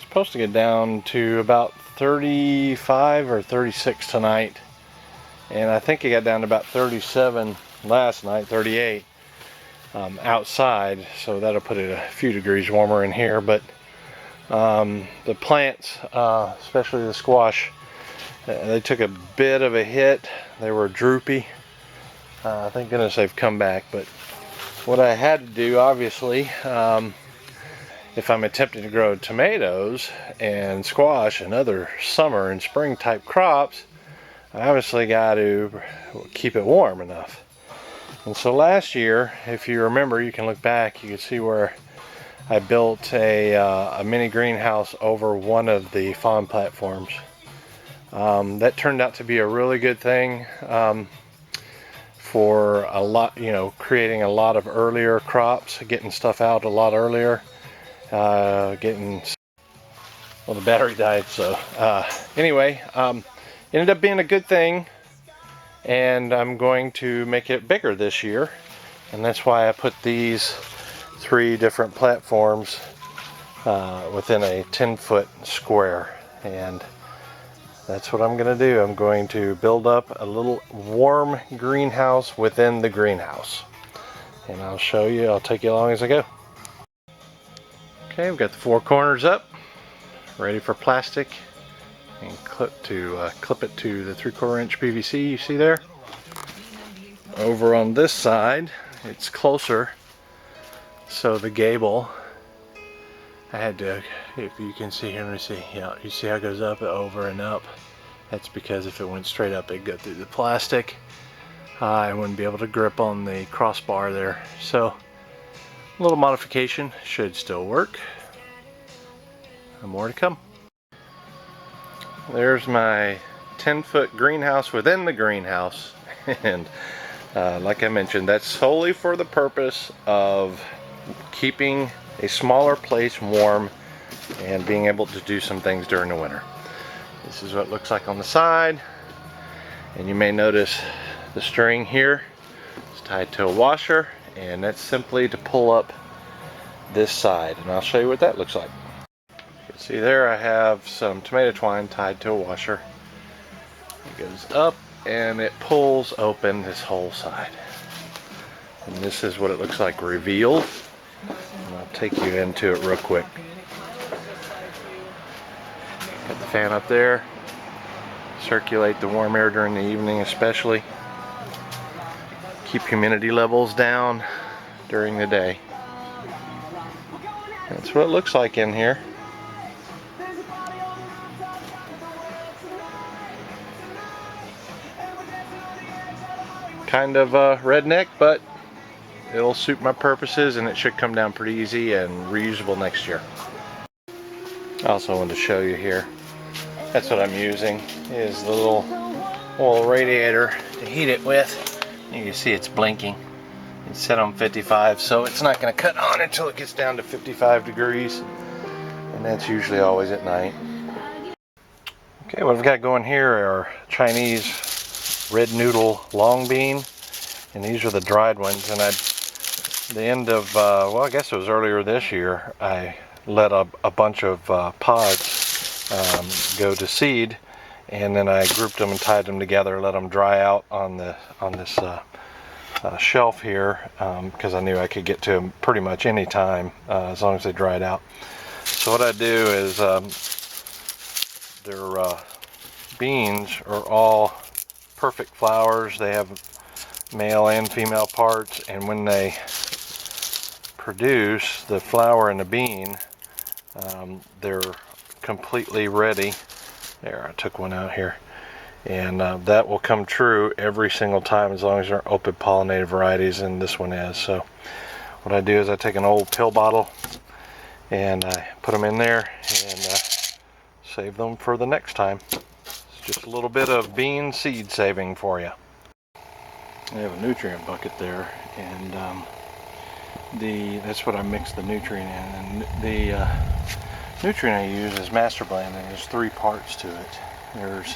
Supposed to get down to about 35 or 36 tonight, and I think it got down to about 37 last night, 38 outside, so that'll put it a few degrees warmer in here. But the plants, especially the squash, they took a bit of a hit. They were droopy. Thank goodness they've come back. But what I had to do, obviously, if I'm attempting to grow tomatoes and squash and other summer and spring type crops, I obviously got to keep it warm enough. And so last year, if you remember, you can look back, you can see where I built a mini greenhouse over one of the fawn platforms. That turned out to be a really good thing for a lot, creating a lot of earlier crops, getting stuff out a lot earlier. The battery died, so anyway, ended up being a good thing, and I'm going to make it bigger this year, and that's why I put these 3 different platforms within a 10-foot square, and that's what I'm going to do. I'm going to build up a little warm greenhouse within the greenhouse, and I'll show you. I'll take you along as I go. Okay, we've got the 4 corners up, ready for plastic, and clip it to the 3/4 inch PVC you see there. Over on this side, it's closer, so the gable, I had to, if you can see here, let me see, yeah, you see how it goes up, over and up. That's because if it went straight up, it'd go through the plastic. I wouldn't be able to grip on the crossbar there. So a little modification, should still work. And more to come. There's my 10-foot greenhouse within the greenhouse. And like I mentioned, that's solely for the purpose of keeping a smaller place warm and being able to do some things during the winter. This is what it looks like on the side. And you may notice the string here is tied to a washer, and that's simply to pull up this side, and I'll show you what that looks like. You can see there I have some tomato twine tied to a washer. It goes up and it pulls open this whole side, and this is what it looks like revealed, and I'll take you into it real quick. Got the fan up there, circulate the warm air during the evening especially. Keep humidity levels down during the day. That's what it looks like in here. Kind of redneck, but it'll suit my purposes, and it should come down pretty easy and reusable next year. I also wanted to show you here. That's what I'm using, is the little oil radiator to heat it with. You can see it's blinking. It's set on 55, so it's not going to cut on until it gets down to 55 degrees, and that's usually always at night. Okay, what I've got going here are Chinese red noodle long bean, and these are the dried ones. And the end of, well, I guess it was earlier this year, I let a bunch of pods go to seed, and then I grouped them and tied them together, let them dry out on this shelf here, because I knew I could get to them pretty much any time as long as they dried out. So what I do is their beans are all perfect flowers. They have male and female parts, and when they produce the flower and the bean, they're completely ready. There, I took one out here. And that will come true every single time as long as they're open pollinated varieties, and this one is. So what I do is I take an old pill bottle and I put them in there and save them for the next time. It's just a little bit of bean seed saving for you. I have a nutrient bucket there, and that's what I mix the nutrient in. And the nutrient I use is Master Blend, and there's 3 parts to it. There's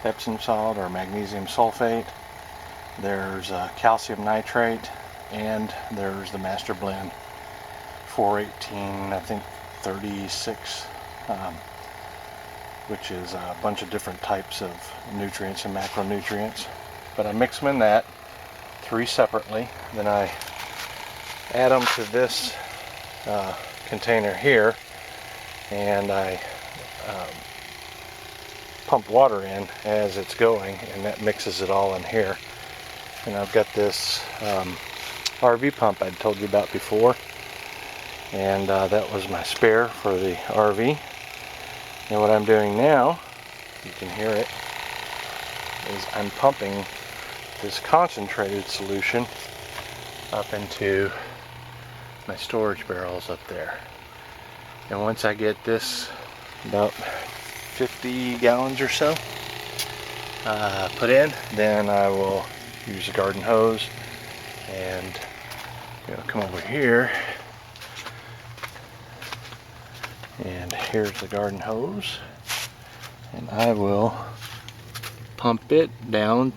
Epsom salt or magnesium sulfate, there's calcium nitrate, and there's the Master Blend 418, I think 36, which is a bunch of different types of nutrients and macronutrients. But I mix them in that, 3 separately. Then I add them to this container here, and I pump water in as it's going, and that mixes it all in here. And I've got this RV pump I told you about before, and that was my spare for the RV. And what I'm doing now, you can hear it, is I'm pumping this concentrated solution up into my storage barrels up there. And once I get this about 50 gallons or so put in, then I will use a garden hose and come over here, and here's the garden hose, and I will pump it down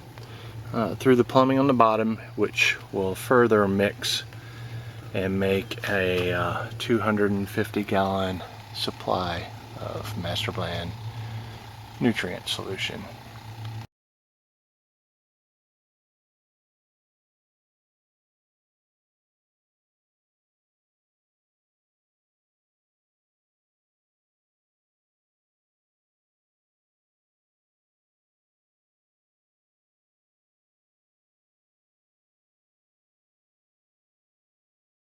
through the plumbing on the bottom, which will further mix and make a 250 gallon supply of Master Blend nutrient solution.